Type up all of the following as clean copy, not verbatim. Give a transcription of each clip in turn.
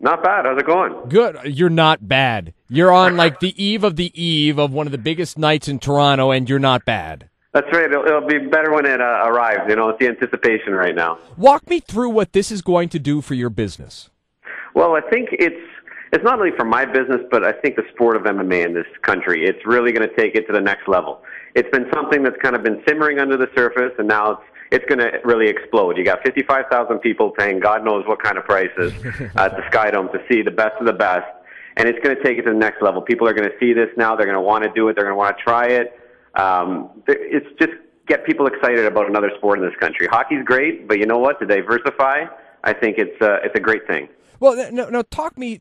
Not bad. How's it going? Good. You're not bad. You're on like the eve of one of the biggest nights in Toronto, and you're not bad. That's right. It'll be better when it arrives. You know, it's the anticipation right now. Walk me through what this is going to do for your business. Well, I think it's not only for my business, but I think the sport of MMA in this country, it's really going to take it to the next level. It's been something that's kind of been simmering under the surface, and now it's going to really explode. You got 55,000 people paying God knows what kind of prices at the Sky Dome to see the best of the best, and it's going to take it to the next level. People are going to see this now. They're going to want to do it. They're going to want to try it. It's just get people excited about another sport in this country. Hockey's great, but you know what? To diversify, I think it's a great thing. Well, no, talk me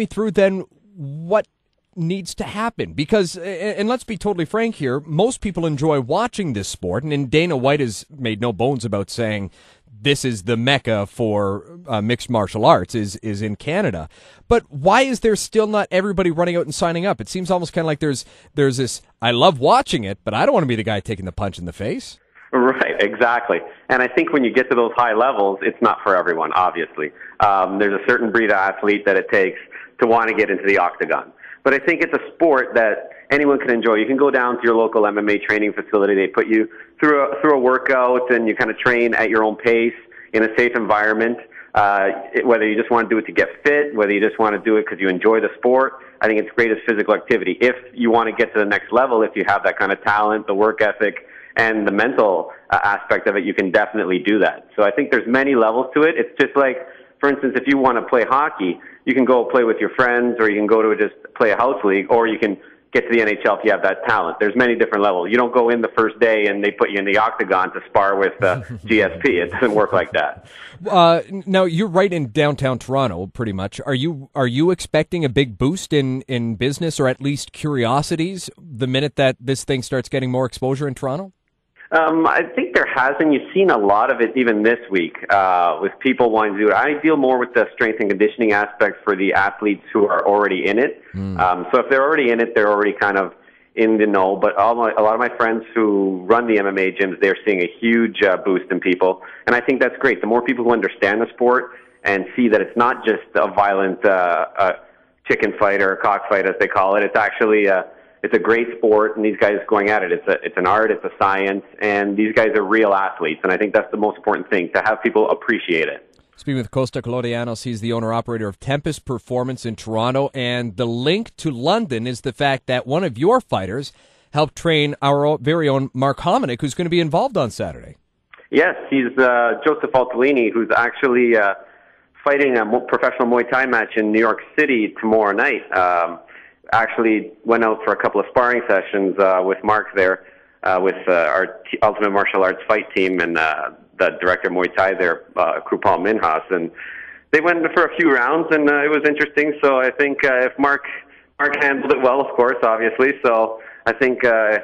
through then what needs to happen, because, and let's be totally frank here, most people enjoy watching this sport, and Dana White has made no bones about saying this is the mecca for mixed martial arts is in Canada. But why is there still not everybody running out and signing up? It seems almost kind of like there's this, I love watching it, but I don't want to be the guy taking the punch in the face. Right, exactly. And I think when you get to those high levels, it's not for everyone, obviously. There's a certain breed of athlete that it takes to want to get into the octagon. But I think it's a sport that anyone can enjoy. You can go down to your local MMA training facility. They put you through a workout, and you kind of train at your own pace in a safe environment. Whether you just want to do it to get fit, whether you just want to do it because you enjoy the sport, I think it's great as physical activity. If you want to get to the next level, if you have that kind of talent, the work ethic, and the mental aspect of it, you can definitely do that. So I think there's many levels to it. It's just like, for instance, if you want to play hockey, you can go play with your friends, or you can go to just play a house league, or you can get to the NHL if you have that talent. There's many different levels. You don't go in the first day and they put you in the octagon to spar with GSP. It doesn't work like that. Now, you're right in downtown Toronto, pretty much. Are you expecting a big boost in business, or at least curiosities, the minute that this thing starts getting more exposure in Toronto? I think there has, and you've seen a lot of it even this week with people wanting to do it. I deal more with the strength and conditioning aspect for the athletes who are already in it. So if they're already in it, they're already kind of in the know. But a lot of my friends who run the MMA gyms, they're seeing a huge boost in people. And I think that's great. The more people who understand the sport and see that it's not just a violent chicken fight or a cockfight, as they call it, it's actually it's a great sport, and these guys going at it. It's an art, it's a science, and these guys are real athletes, and I think that's the most important thing, to have people appreciate it. Speaking with Costa Kladianos, he's the owner-operator of Tempus Performance in Toronto, and the link to London is the fact that one of your fighters helped train our very own Mark Hominick, who's going to be involved on Saturday. Yes, he's Joseph Altolini, who's actually fighting a professional Muay Thai match in New York City tomorrow night. Actually went out for a couple of sparring sessions with Mark there, with our Ultimate Martial Arts fight team and the director of Muay Thai there, Krupal Minhas, and they went for a few rounds, and it was interesting. So I think if Mark handled it well, of course, obviously. So I think Joe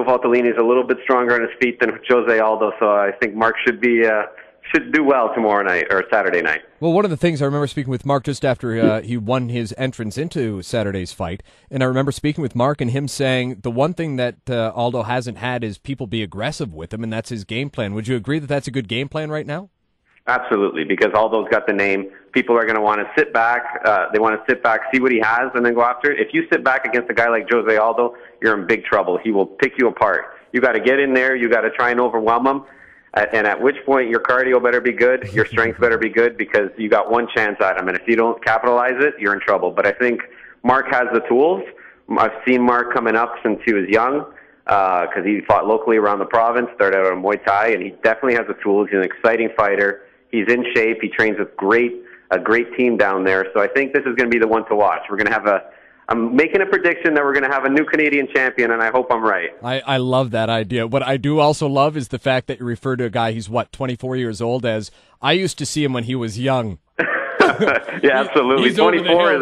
Valtellini is a little bit stronger on his feet than Jose Aldo, so I think Mark should do well tomorrow night or Saturday night. Well, one of the things I remember speaking with Mark just after he won his entrance into Saturday's fight, and I remember speaking with Mark and him saying the one thing that Aldo hasn't had is people be aggressive with him, and that's his game plan. Would you agree that that's a good game plan right now? Absolutely, because Aldo's got the name. People are going to want to sit back. They want to sit back, see what he has, and then go after it. If you sit back against a guy like Jose Aldo, you're in big trouble. He will pick you apart. You got to get in there. You got to try and overwhelm him. And at which point your cardio better be good, your strength better be good, because you got one chance at him. And if you don't capitalize it, you're in trouble. But I think Mark has the tools. I've seen Mark coming up since he was young, because he fought locally around the province, started out in Muay Thai, and he definitely has the tools. He's an exciting fighter. He's in shape. He trains with a great team down there. So I think this is going to be the one to watch. We're going to have I'm making a prediction that we're going to have a new Canadian champion, and I hope I'm right. I love that idea. What I do also love is the fact that you refer to a guy, he's 24 years old, as I used to see him when he was young. Yeah, absolutely. He's 24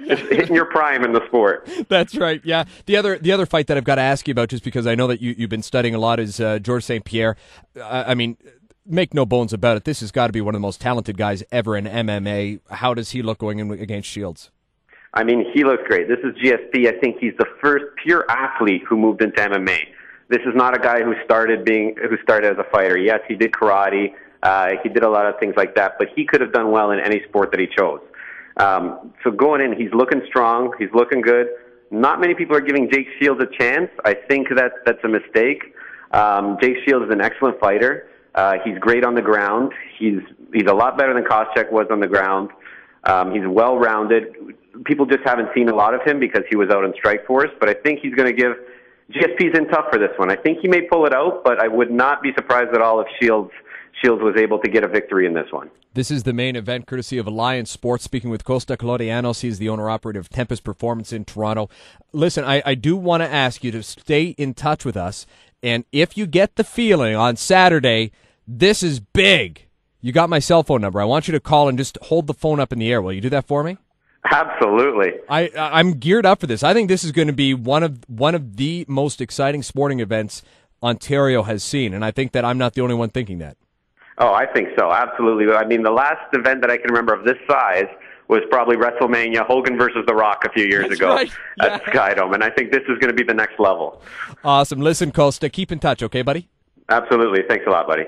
is hitting your prime in the sport. That's right. Yeah. The other fight that I've got to ask you about, just because I know that you've been studying a lot, is Georges St. Pierre. I mean, make no bones about it. This has got to be one of the most talented guys ever in MMA. How does he look going in against Shields? I mean, he looks great. This is GSP. I think he's the first pure athlete who moved into MMA. This is not a guy who started as a fighter. Yes, he did karate. He did a lot of things like that, but he could have done well in any sport that he chose. So going in, he's looking strong. He's looking good. Not many people are giving Jake Shields a chance. I think that's a mistake. Jake Shields is an excellent fighter. He's great on the ground. He's a lot better than Koscheck was on the ground. He's well-rounded. People just haven't seen a lot of him because he was out in Strikeforce, but I think he's going to give GSP's in tough for this one. I think he may pull it out, but I would not be surprised at all if Shields was able to get a victory in this one. This is the main event courtesy of Alliance Sports. Speaking with Costa Kladianos, he's the owner-operator of Tempus Performance in Toronto. Listen, I do want to ask you to stay in touch with us, and if you get the feeling on Saturday, this is big, you got my cell phone number. I want you to call and just hold the phone up in the air. Will you do that for me? Absolutely. I'm geared up for this. I think this is going to be one of the most exciting sporting events Ontario has seen, and I think that I'm not the only one thinking that. Oh, I think so. Absolutely. I mean, the last event that I can remember of this size was probably WrestleMania, Hogan versus The Rock a few years ago at Skydome, and I think this is going to be the next level. Awesome. Listen, Costa, keep in touch, okay, buddy? Absolutely. Thanks a lot, buddy.